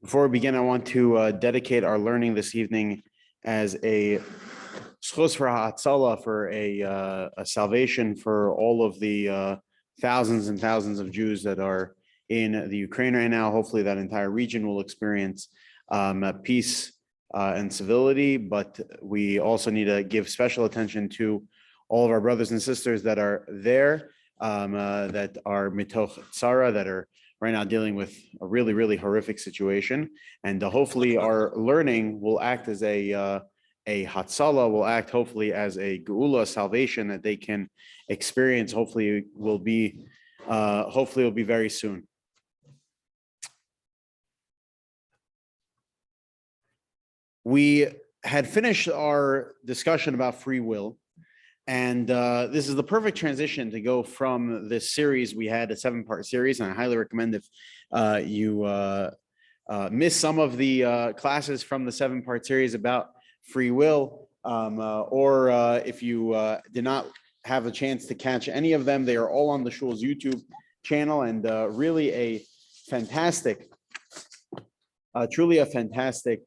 Before we begin, I want to dedicate our learning this evening as a schus for ha'atzala, for a salvation for all of the thousands and thousands of Jews that are in the Ukraine right now. Hopefully that entire region will experience peace and civility, but we also need to give special attention to all of our brothers and sisters that are there, that are mitoch tzara, that are right now dealing with a really, really horrific situation. And hopefully our learning will act as a hatzala, will act hopefully as a geula, salvation that they can experience. Hopefully will be very soon. We had finished our discussion about free will. And this is the perfect transition to go from this series. We had a 7-part series, and I highly recommend if you miss some of the classes from the 7-part series about free will, or if you did not have a chance to catch any of them, they are all on the Shul's YouTube channel, and really a fantastic, truly a fantastic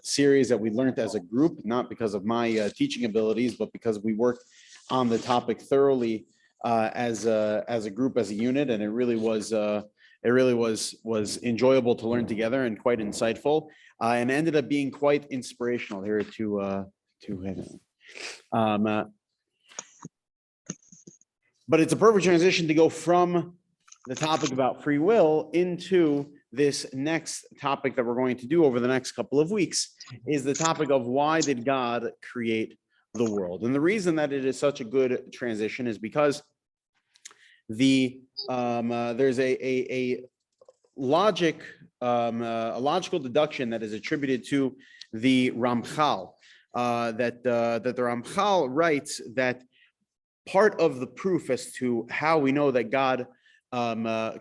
series that we learned as a group, not because of my teaching abilities, but because we worked on the topic thoroughly as a group, as a unit, and it really was enjoyable to learn together and quite insightful, and ended up being quite inspirational here but it's a perfect transition to go from the topic about free will into this next topic that we're going to do over the next couple of weeks, is the topic of why did God create the world? And the reason that it is such a good transition is because there's a logical deduction that is attributed to the Ramchal, that the Ramchal writes that part of the proof as to how we know that God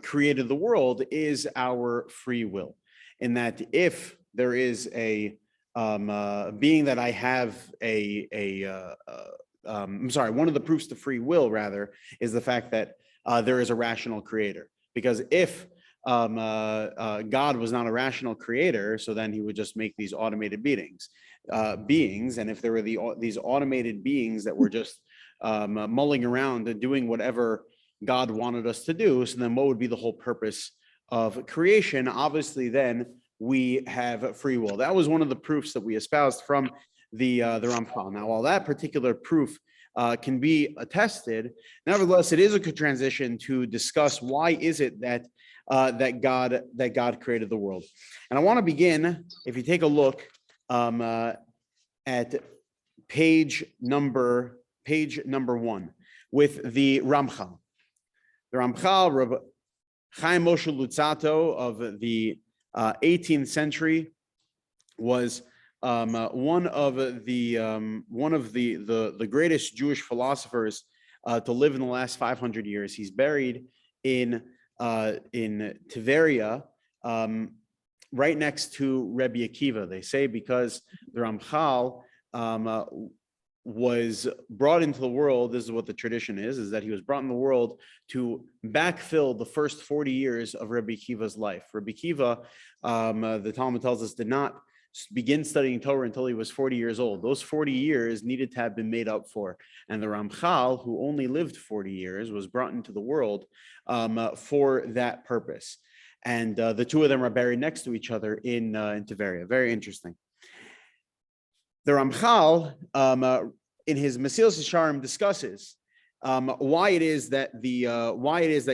created the world is our free will, in that if there is a being that I have one of the proofs to free will rather is the fact that there is a rational creator. Because if God was not a rational creator, so then he would just make these automated beings, and if there were these automated beings that were just mulling around and doing whatever God wanted us to do, so then what would be the whole purpose of creation? Obviously, then we have free will. That was one of the proofs that we espoused from the Rambam. Now, while that particular proof can be attested, nevertheless, it is a good transition to discuss why is it that God created the world. And I want to begin, if you take a look at page number 1 with the Ramchal. The Ramchal, Rabbi Chaim Moshe Luzzatto of the 18th century, was one of the greatest Jewish philosophers to live in the last 500 years. He's buried in Tiberia, right next to Rabbi Akiva. They say because the Ramchal was brought into the world, this is what the tradition is that he was brought in the world to backfill the first 40 years of Rabbi Akiva's life. Rabbi Akiva, the Talmud tells us, did not begin studying Torah until he was 40 years old. Those 40 years needed to have been made up for. And the Ramchal, who only lived 40 years, was brought into the world for that purpose. And the two of them are buried next to each other in Tiberia. Very interesting. The Ramchal, in his Mesilas Yesharim, discusses why it is that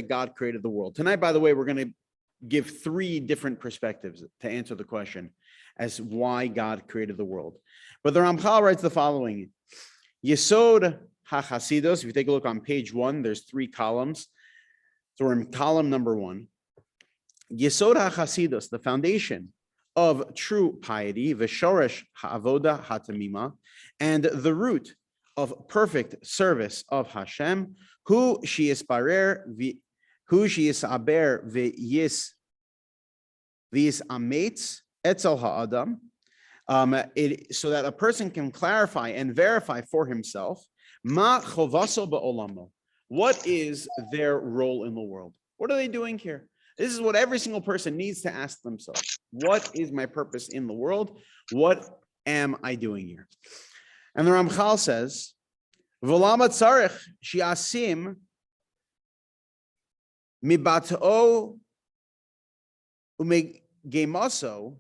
God created the world. Tonight, by the way, we're going to give 3 different perspectives to answer the question as why God created the world. But the Ramchal writes the following: Yesod HaChasidus. If you take a look on page 1, there's 3 columns. So we're in column number 1. Yesod HaChasidus, the foundation of true piety, v'shoresh ha'avoda hatamima, and the root of perfect service of Hashem, hu she'yisparer v'yis ametz etzel ha'adam, so that a person can clarify and verify for himself ma chovaso ba'olamo, what is their role in the world? What are they doing here? This is what every single person needs to ask themselves. What is my purpose in the world? What am I doing here? And the Ramchal says, V'lama tzarech shi'asim mibat'o umegemaso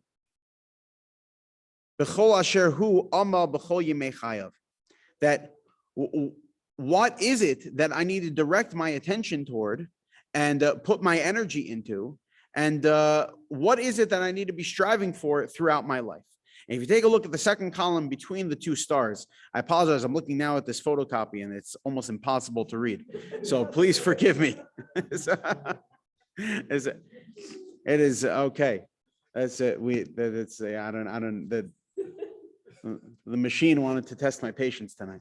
b'chol asher hu ama b'chol yemei chayav. That what is it that I need to direct my attention toward and put my energy into? And what is it that I need to be striving for throughout my life? And if you take a look at the second column between the two stars, I apologize, I'm looking now at this photocopy and it's almost impossible to read. So please forgive me. It is okay. That's it. The machine wanted to test my patience tonight.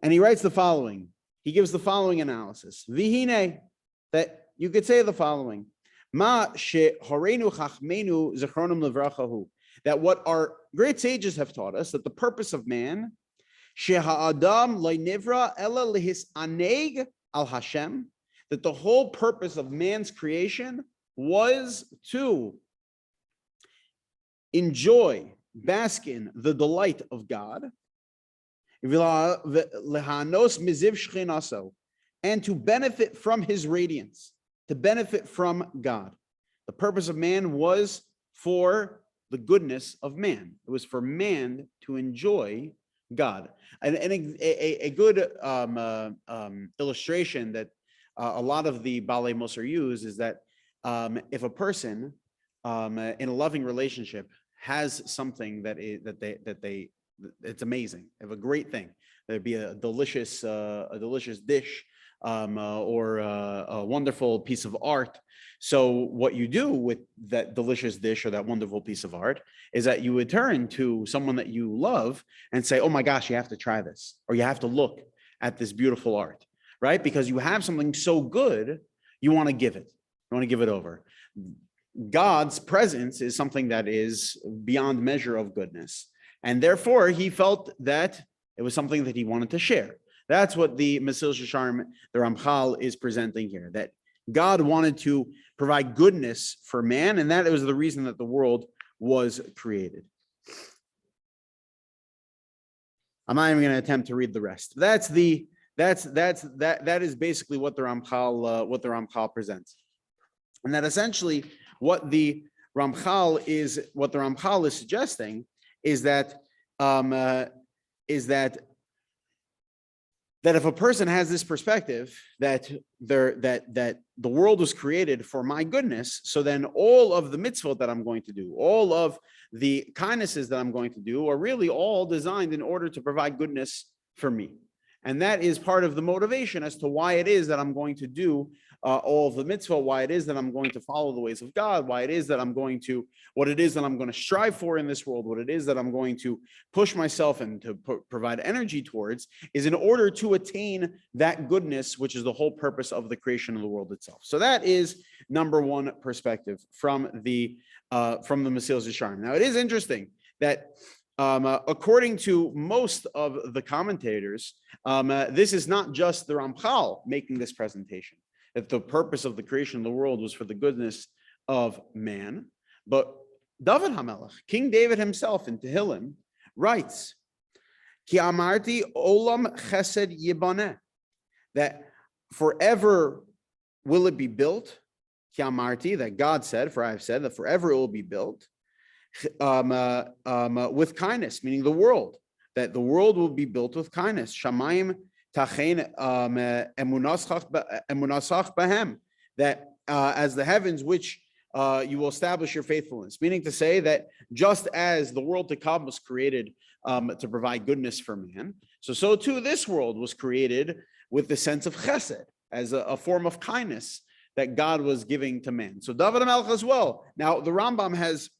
And he writes the following. He gives the following analysis. Vihine, that you could say the following. Ma horenu chachmenu zechronim levrachahu. That what our great sages have taught us, that the purpose of man, sheha'adam lo'nivra ela lehisaneg al Hashem, that the whole purpose of man's creation was to enjoy, bask in the delight of God, and to benefit from his radiance, to benefit from God. The purpose of man was for the goodness of man. It was for man to enjoy God. And a good illustration that a lot of the Balei Musar use is that if a person in a loving relationship has something that it's amazing, they have a great thing. There'd be a delicious dish or a wonderful piece of art. So what you do with that delicious dish or that wonderful piece of art is that you would turn to someone that you love and say, oh my gosh, you have to try this, or you have to look at this beautiful art, right? Because you have something so good, you want to give it. You want to give it over. God's presence is something that is beyond measure of goodness. And therefore, he felt that it was something that he wanted to share. That's what the Mesilas Yesharim, the Ramchal, is presenting here, that God wanted to provide goodness for man, and that was the reason that the world was created. I'm not even going to attempt to read the rest. That is basically what the Ramchal presents. And that essentially what the Ramchal is suggesting is that if a person has this perspective that the world was created for my goodness, so then all of the mitzvot that I'm going to do, all of the kindnesses that I'm going to do are really all designed in order to provide goodness for me. And that is part of the motivation as to why it is that I'm going to do all of the mitzvah, why it is that I'm going to follow the ways of God, why it is that I'm going to, what it is that I'm going to strive for in this world, what it is that I'm going to push myself and to provide energy towards, is in order to attain that goodness, which is the whole purpose of the creation of the world itself. So that is number one perspective from the Mesilas Yesharim. Now, it is interesting that according to most of the commentators, this is not just the Ramchal making this presentation, that the purpose of the creation of the world was for the goodness of man, but David HaMelech, King David himself in Tehillim, writes, Ki amarti olam chesed yibaneh, that forever will it be built, Ki amarti, that God said, for I have said that forever it will be built, with kindness, meaning the world, that the world will be built with kindness. Shamayim tachein emunasach bahem, that as the heavens which you will establish your faithfulness, meaning to say that just as the world to come was created to provide goodness for man, so too this world was created with the sense of chesed, as a form of kindness that God was giving to man. So David HaMelech as well. Now the Rambam has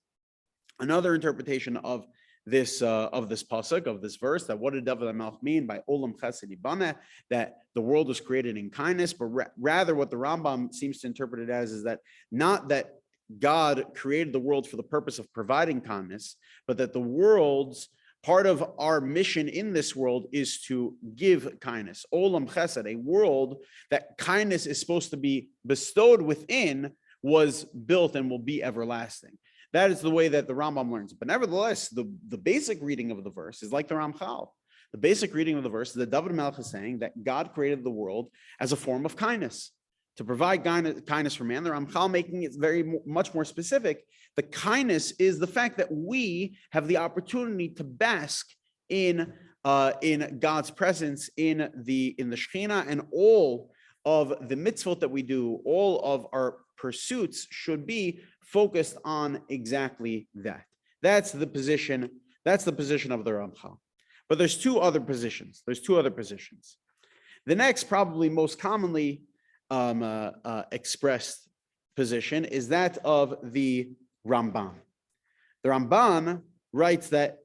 another interpretation of this pasuk, of this verse, that what did David HaMelech mean by olam chesed yibaneh, that the world was created in kindness, but rather what the Rambam seems to interpret it as is that not that God created the world for the purpose of providing kindness, but that the world's Part of our mission in this world is to give kindness. Olam Chesed, a world that kindness is supposed to be bestowed within, was built and will be everlasting. That is the way that the Rambam learns. But nevertheless, the basic reading of the verse is like the Ramchal. The basic reading of the verse is that David Melech is saying that God created the world as a form of kindness, to provide kindness for man. The Ramchal making it much more specific. The kindness is the fact that we have the opportunity to bask in God's presence, in the Shekhinah, and all of the mitzvot that we do, all of our pursuits should be focused on exactly that. That's the position of the Ramchal. But there's two other positions. The next, probably most commonly expressed position is that of the Rambam. The Rambam writes that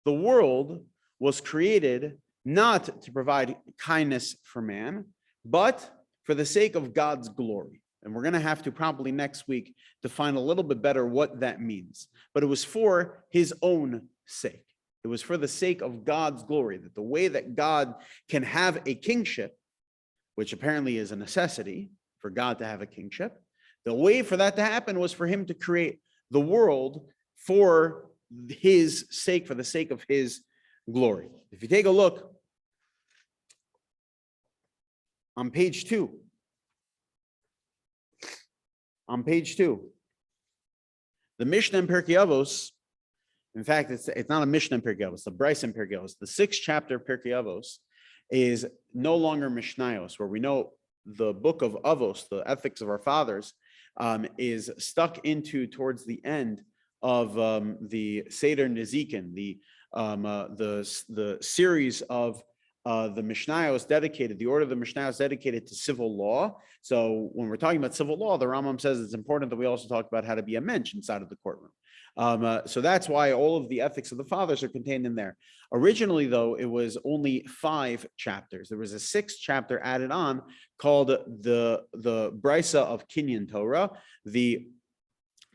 the world was created not to provide kindness for man, but for the sake of God's glory. And we're going to have to probably next week define a little bit better what that means. But it was for his own sake. It was for the sake of God's glory, that the way that God can have a kingship, which apparently is a necessity for God to have a kingship, the way for that to happen was for him to create the world for his sake, for the sake of his glory. If you take a look on page 2, the Mission Empirical, in fact, it's not a Mission Empirical, it's the Rebranding His Glory. The 6th chapter of Pirkei Avos is no longer Mishnayos, where we know the book of Avos, the ethics of our fathers, is stuck into towards the end of the Seder Nezikin, the series of the Mishnayos dedicated, the order of the Mishnayos dedicated to civil law. So when we're talking about civil law, the Rambam says it's important that we also talk about how to be a mensch inside of the courtroom. So that's why all of the ethics of the fathers are contained in there. Originally, though, it was only 5 chapters. There was a 6th chapter added on called the Brisa of Kinyan Torah, the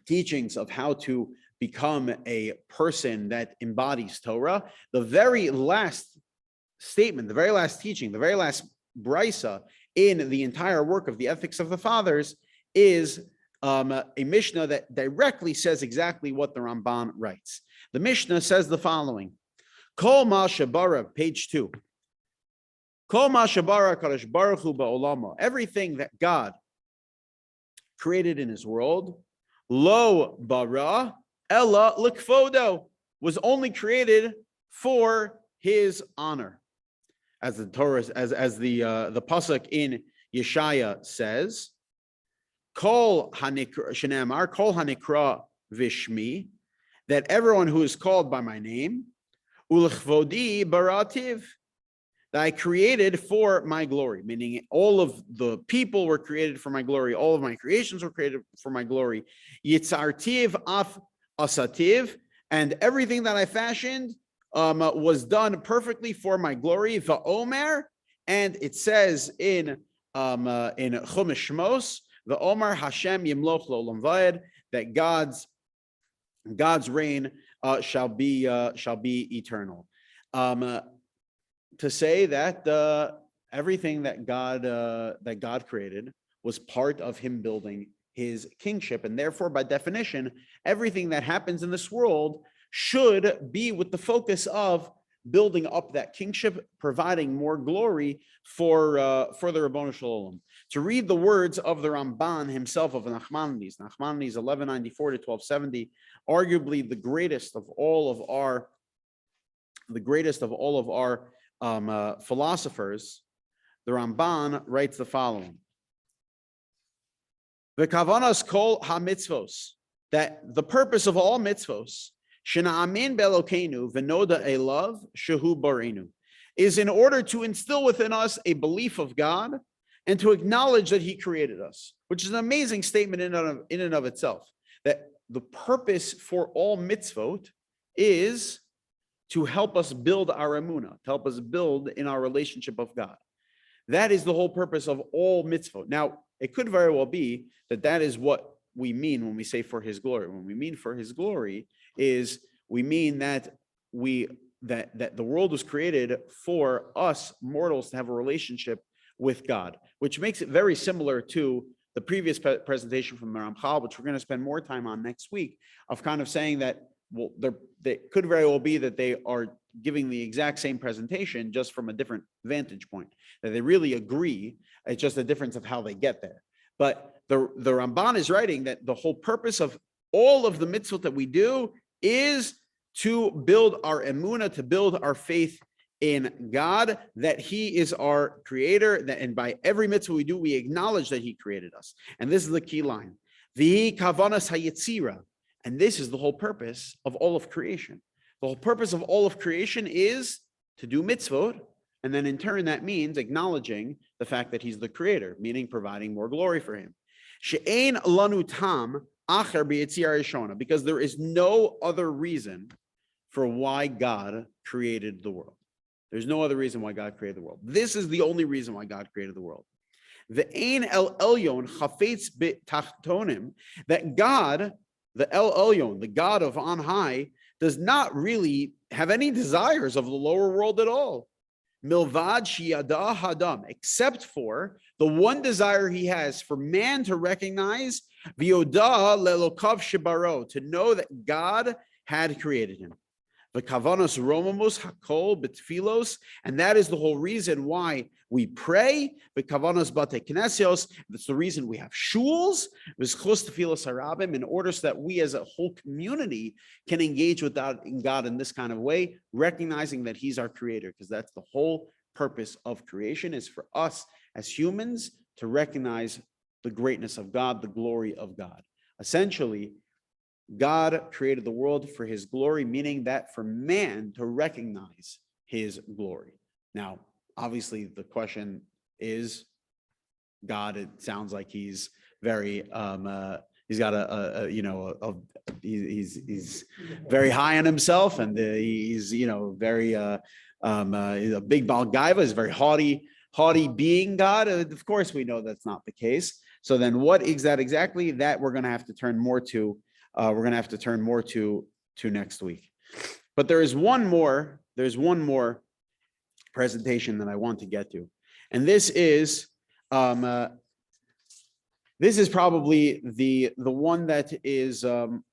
teachings of how to become a person that embodies Torah. The very last statement, the very last teaching, the very last Brisa in the entire work of the ethics of the fathers is a Mishnah that directly says exactly what the Ramban writes. The Mishnah says the following: Kol ma shabara, page 2. Kol ma shabara kadosh baruch hu ba'olamo. Everything that God created in His world, lo bara ella likfodo, was only created for His honor, as the Torah, as the pasuk in Yeshaya says. Kol hanikra, kol hanikra vishmi, that everyone who is called by my name, ulchvodi barativ, that I created for my glory, meaning all of the people were created for my glory, all of my creations were created for my glory. Yitzartiv af asativ, and everything that I fashioned was done perfectly for my glory. Va'omer, and it says in Chumash Shmos, the Omar Hashem Yimloch L'Olam Vayed, that God's reign shall be eternal. To say that everything that God created was part of Him building His kingship, and therefore, by definition, everything that happens in this world should be with the focus of building up that kingship, providing more glory for the Ribono Shel Olam. To read the words of the Ramban himself, of Nachmanides 1194 to 1270, arguably the greatest of all of our philosophers, the Ramban writes the following: V'kavanas kol ha-mitzvos, that the purpose of all mitzvos, shena'amin be'elokeinu v'noda elav shehu barenu, is in order to instill within us a belief of God and to acknowledge that He created us, which is an amazing statement in and of itself, that the purpose for all mitzvot is to help us build our emunah, to help us build in our relationship of God. That is the whole purpose of all mitzvot. Now, it could very well be that is what we mean when we say for His glory. When we mean for His glory is we mean that we that the world was created for us mortals to have a relationship with God, which makes it very similar to the previous presentation from Rambam, which we're going to spend more time on next week, of kind of saying that, well, they could very well be that they are giving the exact same presentation just from a different vantage point, that they really agree. It's just a difference of how they get there. But the Ramban is writing that the whole purpose of all of the mitzvot that we do is to build our emunah, to build our faith in God, that he is our creator, and by every mitzvah we do, we acknowledge that he created us. And this is the key line. V'hi kavanas hayetzira. And this is the whole purpose of all of creation. The whole purpose of all of creation is to do mitzvot, and then in turn that means acknowledging the fact that he's the creator, meaning providing more glory for him. She'ein lanu tam acher b'yetzira rishona, because there is no other reason for why God created the world. There's no other reason why God created the world. This is the only reason why God created the world. Ve'ein el elyon chafetz b'tachtonim, that God, the El Elyon, the God of on high, does not really have any desires of the lower world at all. Milvad shiyada hadam, except for the one desire he has for man to recognize v'yoda lelokav shibaro, to know that God had created him. The kavanos romamos hakol betfilos, and that is the whole reason why we pray. The kavanos bate knesios, that's the reason we have shuls. V'schus tefilos harabim, in order so that we as a whole community can engage with God in this kind of way, recognizing that he's our creator, because that's the whole purpose of creation, is for us as humans to recognize the greatness of God, the glory of God. Essentially, God created the world for his glory, meaning that for man to recognize his glory. Now, obviously, the question is, God, it sounds like he's very, he's got he's very high on himself, and he's, very, he's a big Balgaiva, he's a very haughty being, God. Of course, we know that's not the case. So then what is that exactly? That we're going to have to turn more to. We're going to have to turn more to next week. But there's one more presentation that I want to get to. And this is probably the one that is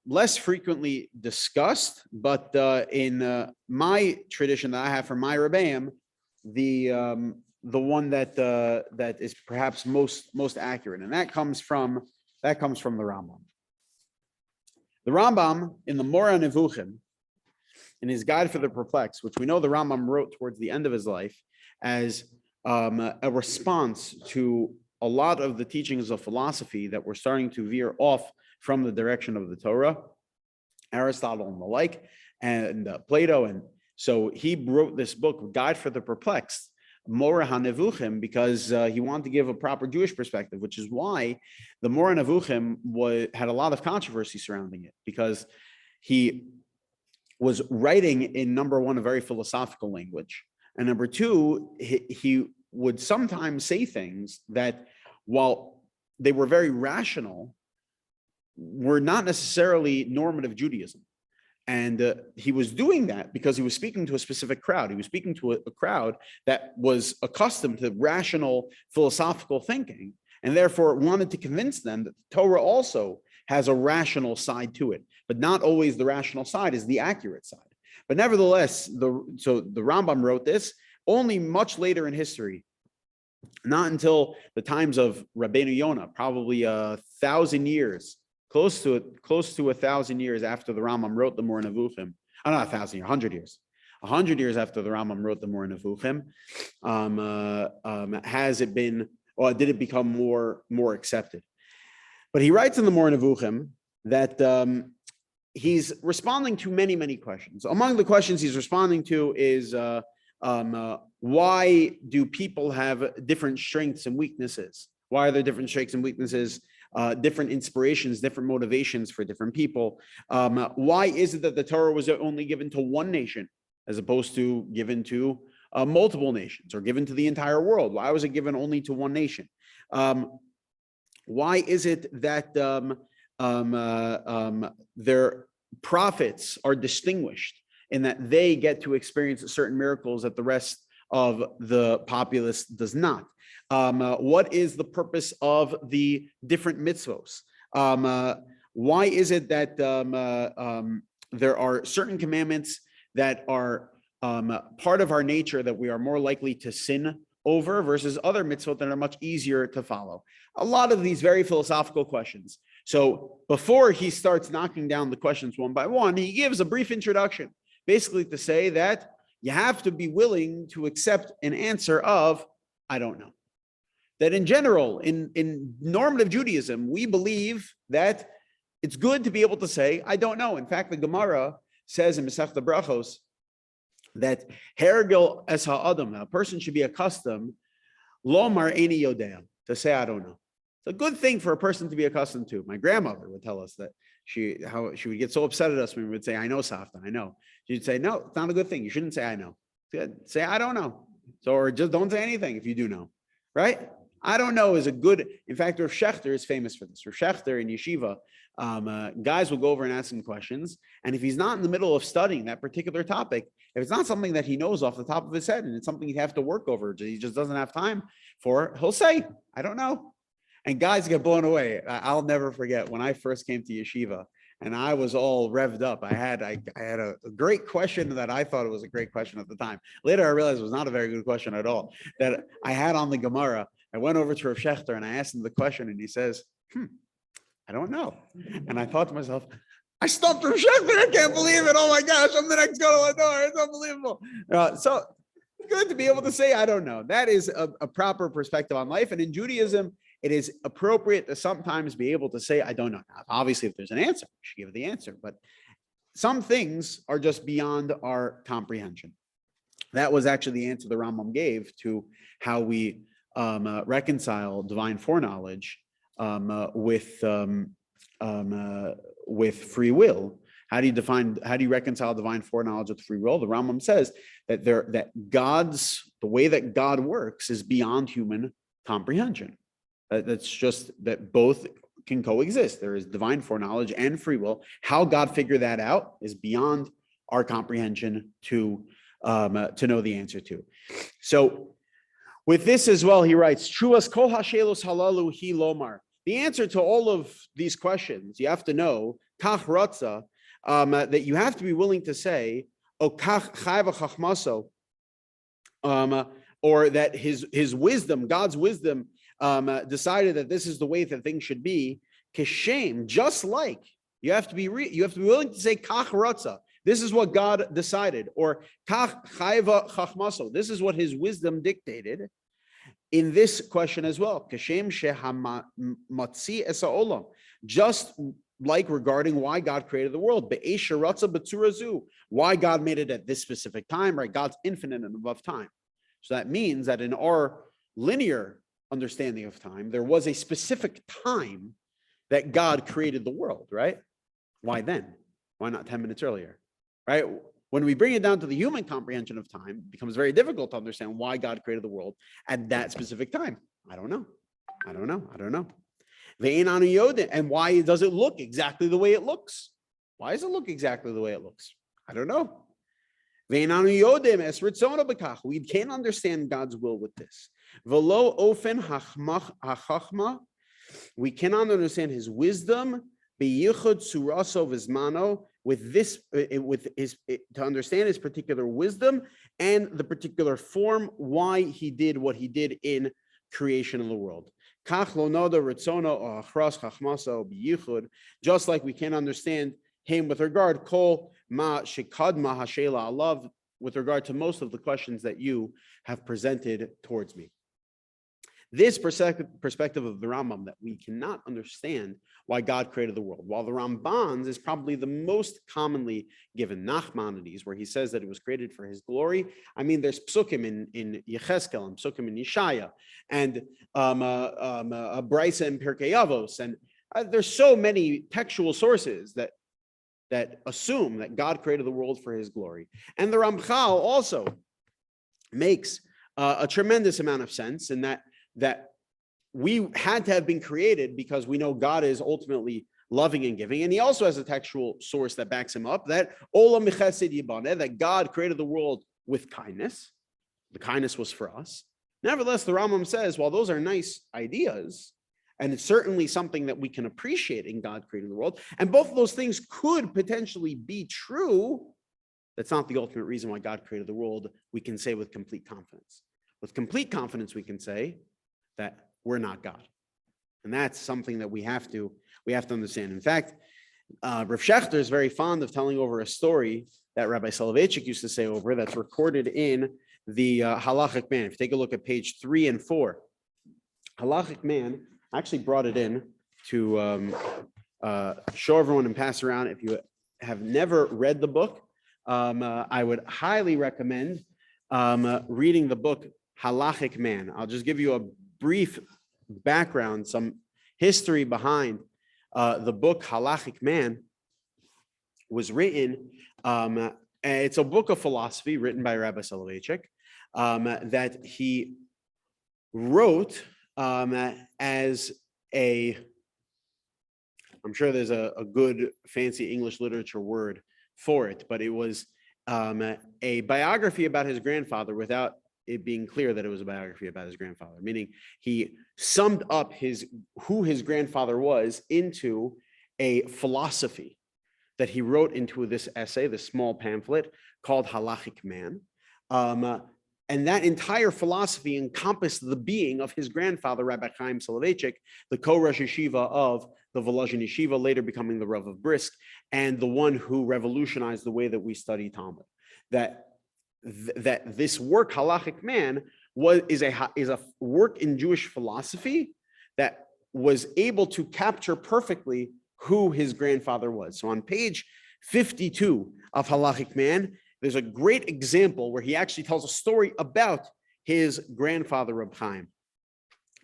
less frequently discussed, but in my tradition that I have from my Rabbi, the one that is perhaps most accurate, and that comes from the Rambam. The Rambam in the Moreh Nevuchim, in his Guide for the Perplexed, which we know the Rambam wrote towards the end of his life as a response to a lot of the teachings of philosophy that were starting to veer off from the direction of the Torah, Aristotle and the like, and Plato. And so he wrote this book, Guide for the Perplexed, Moreh HaNevuchim, because he wanted to give a proper Jewish perspective, which is why the Moreh HaNevuchim had a lot of controversy surrounding it, because he was writing in, number one, a very philosophical language, and number two, he would sometimes say things that, while they were very rational, were not necessarily normative Judaism. And he was doing that because he was speaking to a specific crowd. He was speaking to a crowd that was accustomed to rational philosophical thinking, and therefore wanted to convince them that the Torah also has a rational side to it, but not always the rational side is the accurate side. But nevertheless, so the Rambam wrote this only much later in history, not until the times of Rabbeinu Yonah, probably 1,000 years. Close to 1,000 years after the Rambam wrote the Moreh Nevuchim, not 1,000 years, 100 years. 100 years after the Rambam wrote the Moreh Nevuchim, has it been, or did it become more accepted? But he writes in the Moreh Nevuchim that he's responding to many questions. Among the questions he's responding to is why do people have different strengths and weaknesses? Why are there different strengths and weaknesses? Different inspirations, different motivations for different people. Why is it that the Torah was only given to one nation as opposed to given to multiple nations, or given to the entire world? Why was it given only to one nation? Why is it that their prophets are distinguished in that they get to experience certain miracles that the rest of the populace does not. What is the purpose of the different mitzvos? Why is it that there are certain commandments that are part of our nature that we are more likely to sin over versus other mitzvot that are much easier to follow? A lot of these very philosophical questions. So before he starts knocking down the questions one by one, he gives a brief introduction, basically to say that you have to be willing to accept an answer of, I don't know. That in general, in normative Judaism, we believe that it's good to be able to say, I don't know. In fact, the Gemara says in Masechta Brachos that hergel es ha'adam, a person should be accustomed, lomar eini yodea, to say, I don't know. It's a good thing for a person to be accustomed to. My grandmother would tell us that how she would get so upset at us when we would say, I know, Safta, I know. She'd say, no, it's not a good thing. You shouldn't say, I know. Good. Say, I don't know. So, or just don't say anything if you do know, right? I don't know is a good, in fact, Rav Shechter is famous for this. Rav Shechter in yeshiva, guys will go over and ask him questions. And if he's not in the middle of studying that particular topic, if it's not something that he knows off the top of his head and it's something he'd have to work over, he just doesn't have time for, he'll say, I don't know. And guys get blown away. I'll never forget when I first came to yeshiva and I was all revved up. I had a great question that I thought it was a great question at the time. Later, I realized it was not a very good question at all that I had on the Gemara. I went over to Rav Shechter and I asked him the question and he says, I don't know. And I thought to myself, I stumped Rav Shechter. I can't believe it. Oh my gosh, I'm the next Gadol Hador. It's unbelievable. So good to be able to say, I don't know. That is a proper perspective on life. And in Judaism, it is appropriate to sometimes be able to say, I don't know. Now, obviously, if there's an answer, you should give the answer. But some things are just beyond our comprehension. That was actually the answer the Rambam gave to how we reconcile divine foreknowledge with free will. How do you reconcile divine foreknowledge with free will? The Rambam says that the way that God works is beyond human comprehension. That's just that both can coexist. There is divine foreknowledge and free will. How God figured that out is beyond our comprehension to know the answer to. So with this as well, he writes, Truas kol hashelos halalu hi lomar. The answer to all of these questions, you have to know, kach ratza, that you have to be willing to say, o kach chayva chachmaso, or that his wisdom, God's wisdom, decided that this is the way that things should be. Kishem, just like you have to be willing to say kach ratza. This is what God decided, or kach chayva chachmaso. This is what His wisdom dictated. In this question as well, Kashem shehamatzi esa olam, just like regarding why God created the world, be'esha ratza b'tzurazu, why God made it at this specific time, right? God's infinite and above time. So that means that in our linear understanding of time, there was a specific time that God created the world, right? Why then? Why not 10 minutes earlier, right? When we bring it down to the human comprehension of time, it becomes very difficult to understand why God created the world at that specific time. I don't know. And why does it look exactly the way it looks? Why does it look exactly the way it looks? I don't know. We can't understand God's will with this. We cannot understand His wisdom with this, to understand His particular wisdom and the particular form why He did what He did in creation of the world. Just like we can't understand Him with regard with regard to most of the questions that you have presented towards me. This perspective of the Rambam, that we cannot understand why God created the world, while the Ramban's is probably the most commonly given, Nachmanides, where he says that it was created for His glory. I mean, there's psukim in Yecheskel and psukim in Yeshaya, and a Brisa in Pirkei Avos, and there's so many textual sources that assume that God created the world for His glory. And the Ramchal also makes a tremendous amount of sense in that we had to have been created because we know God is ultimately loving and giving. And he also has a textual source that backs him up, that Olam Chesed Yibaneh, that God created the world with kindness. The kindness was for us. Nevertheless, the Rambam says, while those are nice ideas, and it's certainly something that we can appreciate in God creating the world, and both of those things could potentially be true, that's not the ultimate reason why God created the world. We can say with complete confidence. With complete confidence, we can say that we're not God. And that's something that we have to understand. In fact, Rav Shechter is very fond of telling over a story that Rabbi Soloveitchik used to say over, that's recorded in the Halachic Man. If you take a look at page 3 and 4, Halachic Man actually brought it in to show everyone and pass around. If you have never read the book, I would highly recommend reading the book Halachic Man. I'll just give you a brief background, some history behind the book Halachic Man. Was written, it's a book of philosophy written by Rabbi Soloveitchik that he wrote as a, I'm sure there's a good fancy English literature word for it, but it was a biography about his grandfather without it being clear that it was a biography about his grandfather, meaning he summed up who his grandfather was into a philosophy that he wrote into this essay, this small pamphlet called Halachic Man. And that entire philosophy encompassed the being of his grandfather, Rabbi Chaim Soloveitchik, the co-Rosh Yeshiva of the Volozhin Yeshiva, later becoming the Rav of Brisk, and the one who revolutionized the way that we study Talmud. That this work, Halachic Man, is a work in Jewish philosophy that was able to capture perfectly who his grandfather was. So on page 52 of Halachic Man, there's a great example where he actually tells a story about his grandfather, Reb Chaim.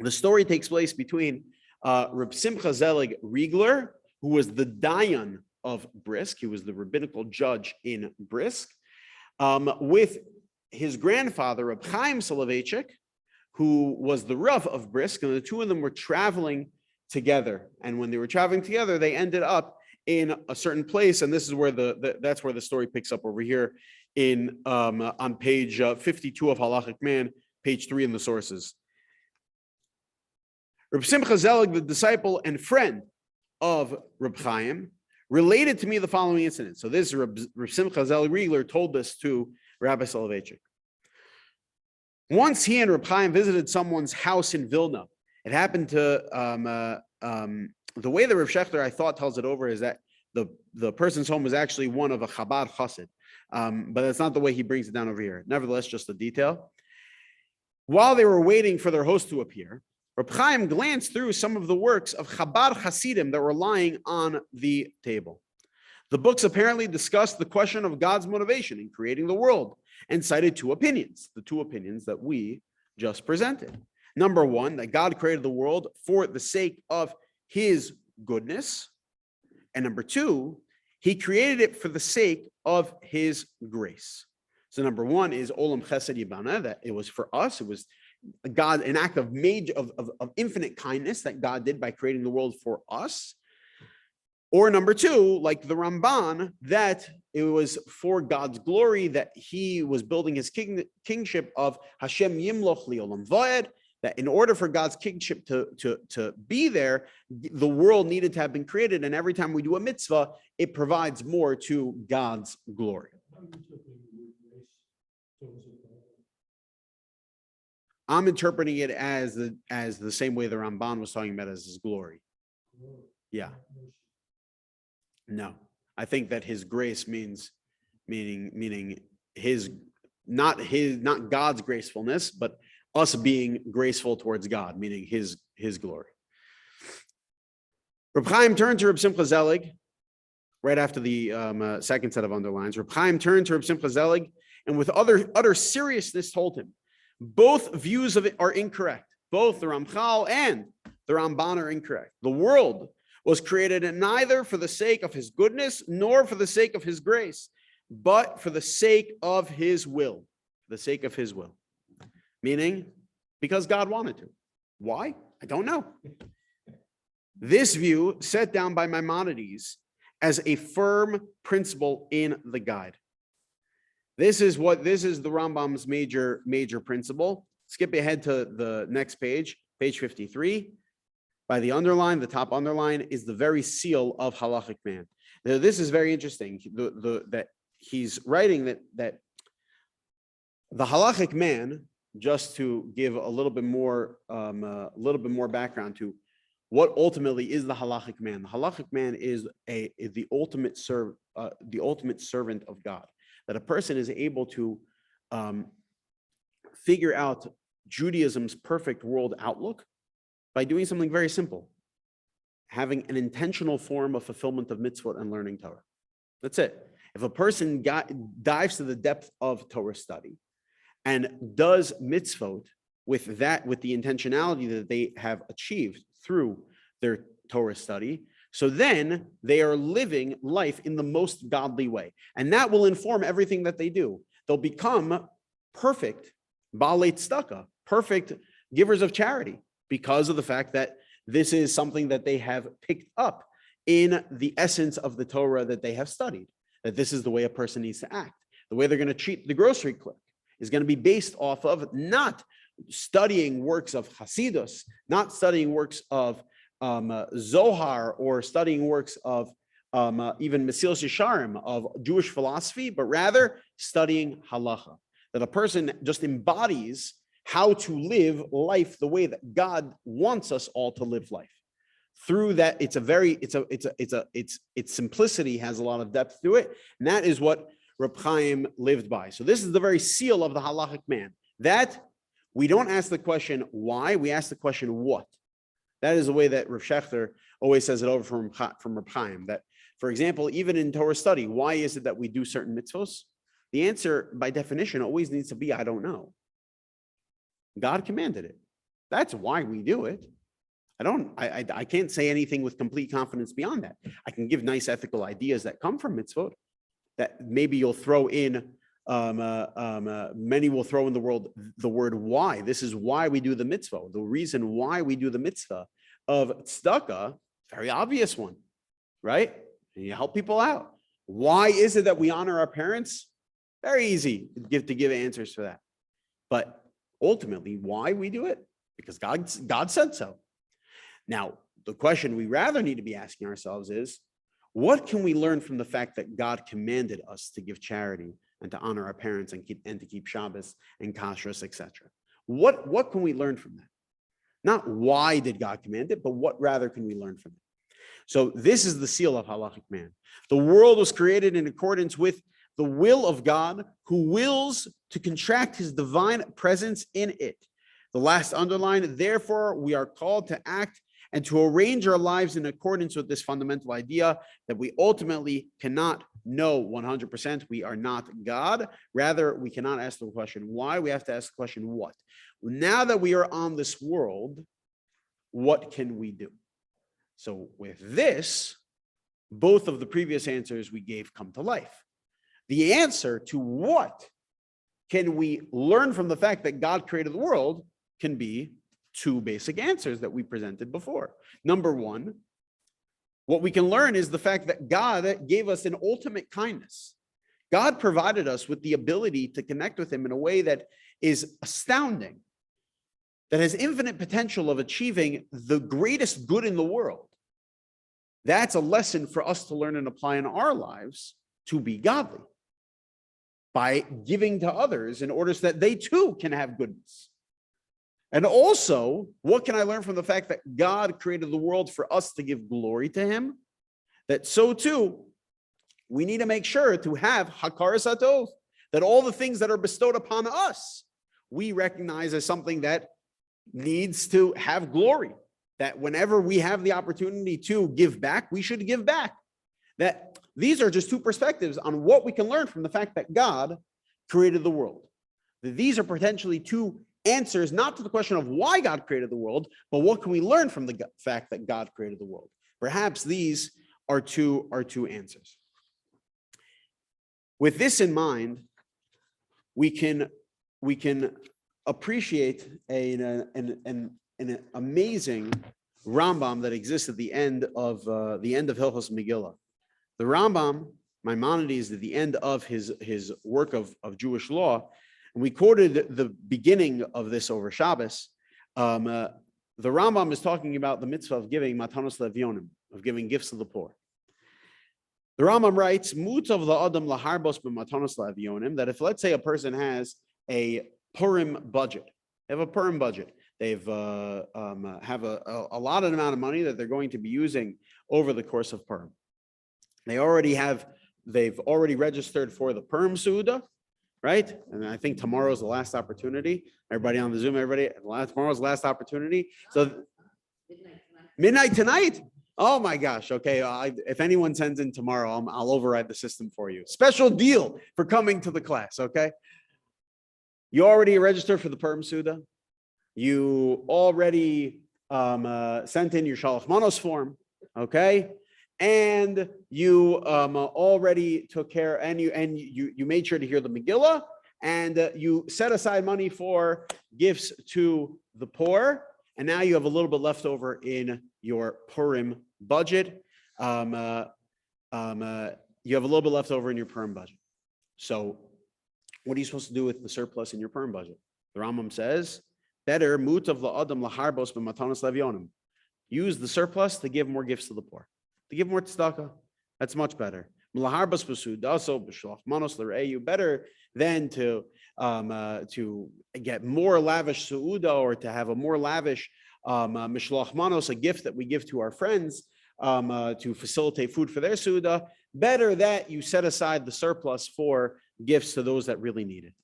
The story takes place between Reb Simcha Zelig Riegler, who was the Dayan of Brisk. He was the rabbinical judge in Brisk, with his grandfather, Reb Chaim Soloveitchik, who was the Rav of Brisk, and the two of them were traveling together. And when they were traveling together, they ended up in a certain place, and this is where that's where the story picks up over here in on page 52 of Halachic Man, page 3 in the sources. Reb Simcha Zelig, the disciple and friend of Reb Chaim, related to me the following incident. So this Reb Simcha Zelig Riegler told this to Rabbi Soloveitchik. Once he and Reb Chaim visited someone's house in Vilna. It happened to the way that Rav Shechter, I thought, tells it over is that the person's home was actually one of a Chabad Chassid, but that's not the way he brings it down over here. Nevertheless, just a detail. While they were waiting for their host to appear, Reb Chaim glanced through some of the works of Chabad Hasidim that were lying on the table. The books apparently discussed the question of God's motivation in creating the world and cited two opinions, the two opinions that we just presented. Number one, that God created the world for the sake of his goodness. And number two, he created it for the sake of his grace. So number one is Olam Chesed Yibana, that it was for us. It was God, an act of infinite kindness that God did by creating the world for us. Or number two, like the Ramban, that it was for God's glory, that he was building his kingship of Hashem Yimloch Li'olam Va'ed, that in order for God's kingship to be there, the world needed to have been created. And every time we do a mitzvah, it provides more to God's glory. I'm interpreting it as the same way the Ramban was talking about as his glory. Yeah. No, I think that his grace meaning his, not God's gracefulness, but us being graceful towards God, meaning his glory. Reb Chaim turned to Reb Simcha Zelig, right after the second set of underlines. Reb Chaim turned to Reb Simcha Zelig, and with utter seriousness told him, both views of it are incorrect. Both the Ramchal and the Ramban are incorrect. The world was created neither for the sake of his goodness, nor for the sake of his grace, but for the sake of his will. The sake of his will. Meaning, because God wanted to. Why? I don't know. This view, set down by Maimonides as a firm principle in the guide. This is the Rambam's major principle. Skip ahead to the next page 53. By the underline, the top underline is the very seal of halachic man. Now, this is very interesting. That he's writing that the halachic man, just to give a little bit more background to what ultimately is the halachic man. The halachic man is the ultimate servant of God. That a person is able to figure out Judaism's perfect world outlook by doing something very simple, having an intentional form of fulfillment of mitzvot and learning Torah. That's it. If a person dives to the depth of Torah study and does mitzvot with the intentionality that they have achieved through their Torah study, so then they are living life in the most godly way. And that will inform everything that they do. They'll become perfect Baalei Tzedakah, perfect givers of charity, because of the fact that this is something that they have picked up in the essence of the Torah that they have studied, that this is the way a person needs to act. The way they're going to treat the grocery clerk is going to be based off of not studying works of Hasidus, not studying works of Zohar, or studying works of even Mesilas Yesharim, of Jewish philosophy, but rather studying halacha. That a person just embodies how to live life the way that God wants us all to live life. Through that, its simplicity has a lot of depth to it, and that is what Reb Chaim lived by. So this is the very seal of the halachic man. That we don't ask the question why, we ask the question what. That is the way that Rav Shechter always says it over from Reb Chaim. That, for example, even in Torah study, why is it that we do certain mitzvos? The answer, by definition, always needs to be, I don't know. God commanded it. That's why we do it. I can't say anything with complete confidence beyond that. I can give nice ethical ideas that come from mitzvot that maybe you'll throw in. Many will throw in the word why. This is why we do the mitzvah. The reason why we do the mitzvah of tzedakah, very obvious one, right? And you help people out. Why is it that we honor our parents? Very easy to give answers for that. But ultimately, why we do it? Because God said so. Now, the question we rather need to be asking ourselves is, what can we learn from the fact that God commanded us to give charity and to honor our parents and to keep Shabbos and kashrus, etc.? What can we learn from that? Not why did God command it, but what rather can we learn from it? So this is the seal of halachic man. The world was created in accordance with the will of God, who wills to contract his divine presence in it. The last underline, therefore, we are called to act and to arrange our lives in accordance with this fundamental idea that we ultimately cannot know 100%. We are not God. Rather, we cannot ask the question why. We have to ask the question what. Now that we are on this world, what can we do? So with this, both of the previous answers we gave come to life. The answer to what can we learn from the fact that God created the world can be two basic answers that we presented before. Number one, what we can learn is the fact that God gave us an ultimate kindness. God provided us with the ability to connect with him in a way that is astounding, that has infinite potential of achieving the greatest good in the world. That's a lesson for us to learn and apply in our lives to be godly by giving to others in order so that they too can have goodness. And also, what can I learn from the fact that God created the world for us to give glory to him? That so too, we need to make sure to have hakaras hatov, that all the things that are bestowed upon us, we recognize as something that needs to have glory. That whenever we have the opportunity to give back, we should give back. That these are just two perspectives on what we can learn from the fact that God created the world. That these are potentially two answers, not to the question of why God created the world, but what can we learn from the fact that God created the world? Perhaps these are two answers. With this in mind, we can appreciate an amazing Rambam that exists at the end of Hilchos Megillah. The Rambam, Maimonides, at the end of his work of Jewish law, and we quoted the beginning of this over Shabbos. The Rambam is talking about the mitzvah of giving matanos levionim, of giving gifts to the poor. The Rambam writes, "Mutav la'adam laharbos b'matanos levionim," that if, let's say, a person has a Purim budget, they have a Purim budget. They've have a allotted amount of money that they're going to be using over the course of Purim. They've already registered for the Purim Suda, right? And I think tomorrow's the last opportunity. Everybody on the Zoom, tomorrow's the last opportunity. So midnight tonight? Oh my gosh. Okay. If anyone sends in tomorrow, I'll override the system for you. Special deal for coming to the class. Okay. You already registered for the Purim Suda. You already sent in your Halachaman form, okay, and you already took care, and you made sure to hear the Megillah, and you set aside money for gifts to the poor, and now you have a little bit left over in your Purim budget. You have a little bit left over in your Purim budget. So, what are you supposed to do with the surplus in your Purim budget? The Rambam says, better mutav la'adam laharbos b'matanos levionim. Use the surplus to give more gifts to the poor, to give more tzedakah. That's much better. Laharbos b'sudaso b'shlach manos l're'eyu. Better than to get more lavish suuda, or to have a more lavish mishlach manos, a gift that we give to our friends to facilitate food for their suuda. Better that you set aside the surplus for gifts to those that really need it.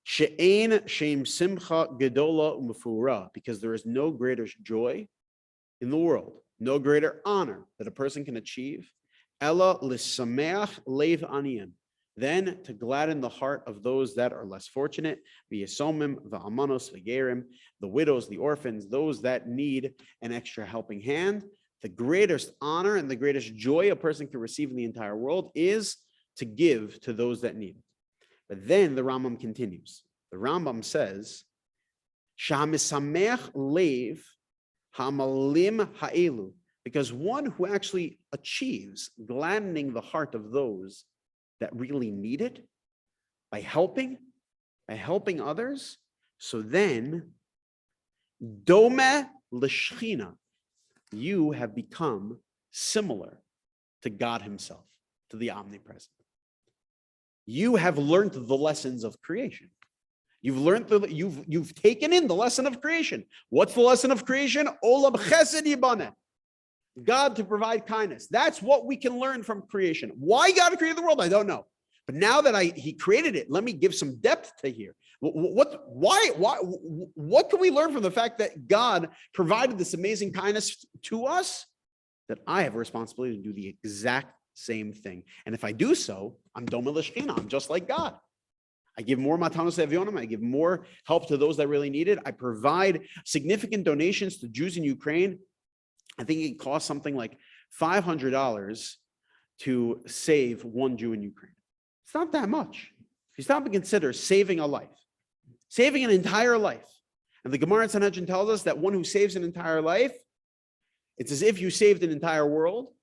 She'ein shem simcha gedola umefura, because there is no greater joy in the world, no greater honor that a person can achieve, ella lisameach leiv aniyim, than to gladden the heart of those that are less fortunate, v'yesomim v'almanos v'gerim, the widows, the orphans, those that need an extra helping hand. The greatest honor and the greatest joy a person can receive in the entire world is to give to those that need it. But then the Rambam continues. The Rambam says, "Shamisamech lev hamalim ha'elu," because one who actually achieves gladdening the heart of those that really need it by helping others. So then, dome l'shchina, you have become similar to God Himself, to the omnipresent. You have learned the lessons of creation. You've taken in the lesson of creation. What's the lesson of creation? Olam chesed yibaneh. God to provide kindness. That's what we can learn from creation. Why God created the world, I don't know. But now that He created it, let me give some depth to here. What can we learn from the fact that God provided this amazing kindness to us? That I have a responsibility to do the exact same thing. And if I do so, I'm doma l'shchina. I'm just like God. I give more matanos levionim. I give more help to those that really need it. I provide significant donations to Jews in Ukraine. I think it costs something like $500 to save one Jew in Ukraine. It's not that much. If you stop and consider saving a life, saving an entire life. And the Gemara in Sanhedrin tells us that one who saves an entire life, it's as if you saved an entire world.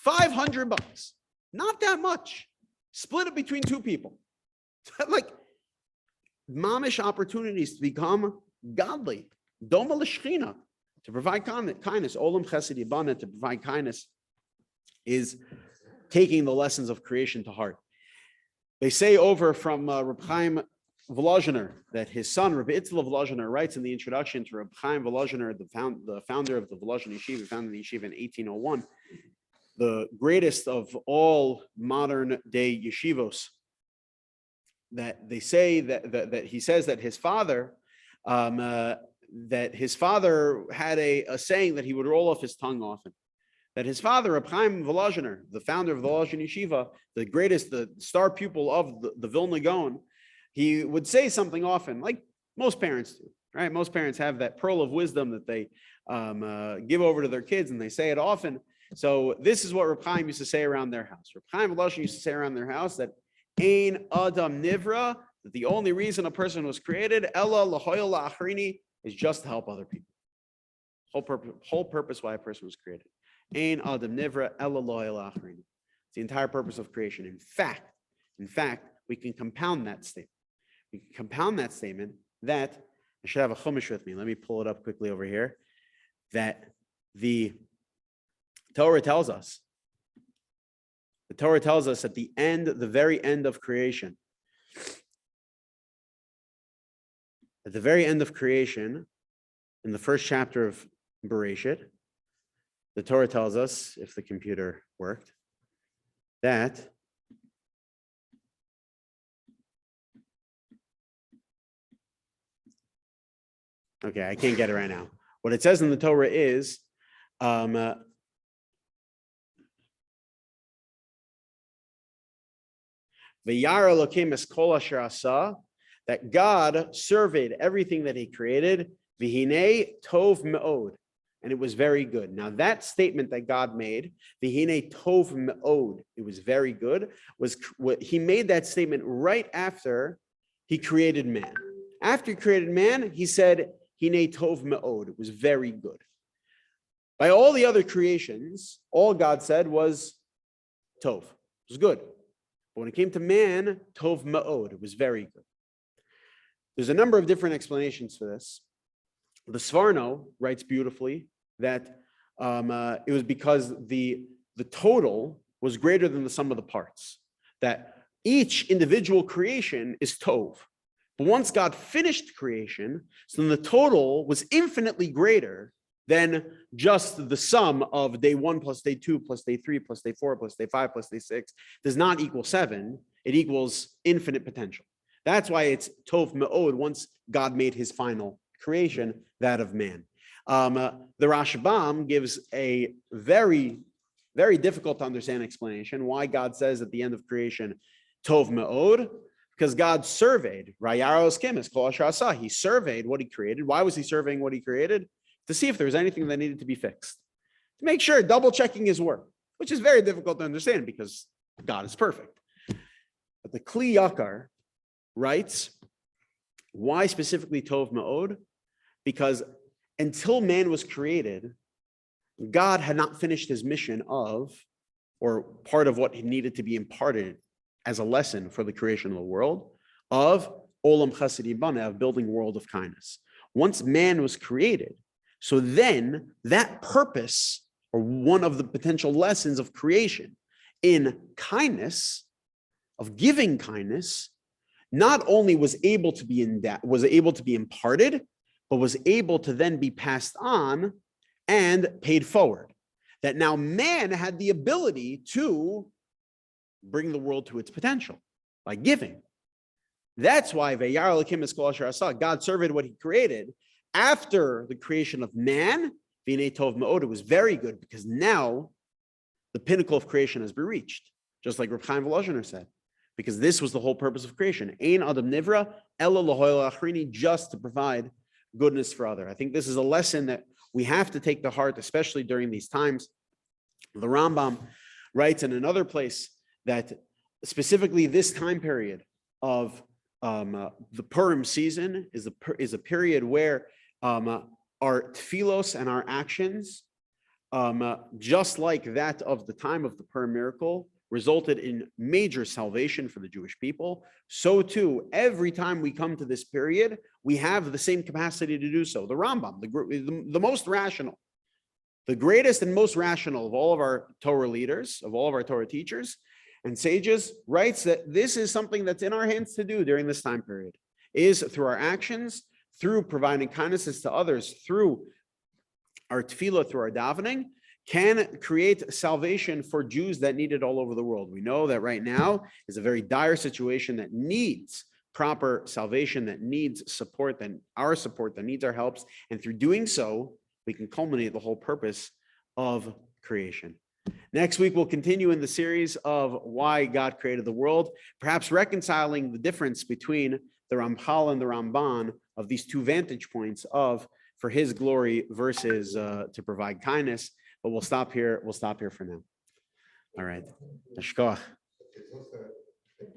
$500, not that much. Split it between two people. Like mamish opportunities to become godly. Doma l'shchina, to provide kindness. Olam chesed yibaneh, to provide kindness, is taking the lessons of creation to heart. They say over from Reb Chaim Volozhiner that his son, Rabbi Itzel Volozhiner, writes in the introduction to Reb Chaim Volozhiner, the founder of the Volozhin Yeshiva, founded the yeshiva in 1801, the greatest of all modern day yeshivos, that they say that he says that his father had a saying that he would roll off his tongue often. That his father, Reb Chaim Volozhiner, the founder of the Volozhin Yeshiva, the star pupil of the Vilna Gaon, he would say something often, like most parents do, right? Most parents have that pearl of wisdom that they give over to their kids, and they say it often. So this is what Reb Chaim used to say around their house. Reb Chaim Volozhin used to say around their house that Ein Adam Nivra, that the only reason a person was created, Ella Lahoyel La'achrini, is just to help other people. Whole purpose why a person was created. Ein adam nivra ela lo elachrin. It's the entire purpose of creation. In fact, we can compound that statement. That I should have a chumash with me. Let me pull it up quickly over here. That the Torah tells us at the very end of creation, in the first chapter of Bereshit, the Torah tells us, if the computer worked, that okay, I can't get it right now. What it says in the Torah is that God surveyed everything that he created, v'hinei tov me'od, and it was very good. Now that statement that God made, v'hinei tov me'od, it was very good, was what he made that statement right after he created man. After he created man, he said, hinei tov me'od, it was very good. By all the other creations, all God said was tov, it was good. But when it came to man, tov me'od, it was very good. There's a number of different explanations for this. The Svarno writes beautifully that it was because the total was greater than the sum of the parts, that each individual creation is tov. But once God finished creation, so then the total was infinitely greater than just the sum of day 1 plus day 2 plus day 3 plus day 4 plus day 5 plus day 6 does not equal 7. It equals infinite potential. That's why it's tov me'od once God made his final creation, that of man. The Rambam gives a very, very difficult to understand explanation why God says at the end of creation, tov me'od, because God surveyed, he surveyed what he created. Why was he surveying what he created? To see if there was anything that needed to be fixed. To make sure, double checking his work, which is very difficult to understand because God is perfect. But the Kli Yakar writes, why specifically Tov Ma'od? Because until man was created, God had not finished his mission of, or part of what needed to be imparted as a lesson for the creation of the world, of Olam Chesed Yibana, of building world of kindness. Once man was created, so then that purpose, or one of the potential lessons of creation in kindness, of giving kindness, not only was able to be imparted, but was able to then be passed on and paid forward. That now man had the ability to bring the world to its potential by giving. That's why God surveyed what he created after the creation of man. It was very good because now the pinnacle of creation has been reached, just like Reb Chaim Volozhiner said, because this was the whole purpose of creation. Ein adam nivra ela l'hoil achrini, just to provide goodness for other. I think this is a lesson that we have to take to heart, especially during these times. The Rambam writes in another place that specifically this time period of the Purim season is a period where our tefillos and our actions, just like that of the time of the Purim miracle, resulted in major salvation for the Jewish people. So too, every time we come to this period, we have the same capacity to do so. The Rambam, the most rational, the greatest and most rational of all of our Torah leaders, of all of our Torah teachers and sages, writes that this is something that's in our hands to do during this time period, is through our actions, through providing kindnesses to others, through our tefillah, through our davening, can create salvation for Jews that need it all over the world. We know that right now is a very dire situation that needs proper salvation, that needs support, that needs our helps. And through doing so, we can culminate the whole purpose of creation. Next week, we'll continue in the series of why God created the world, perhaps reconciling the difference between the Ramchal and the Ramban of these two vantage points of for his glory versus to provide kindness. But we'll stop here. We'll stop here for now. All right. Ashkoch.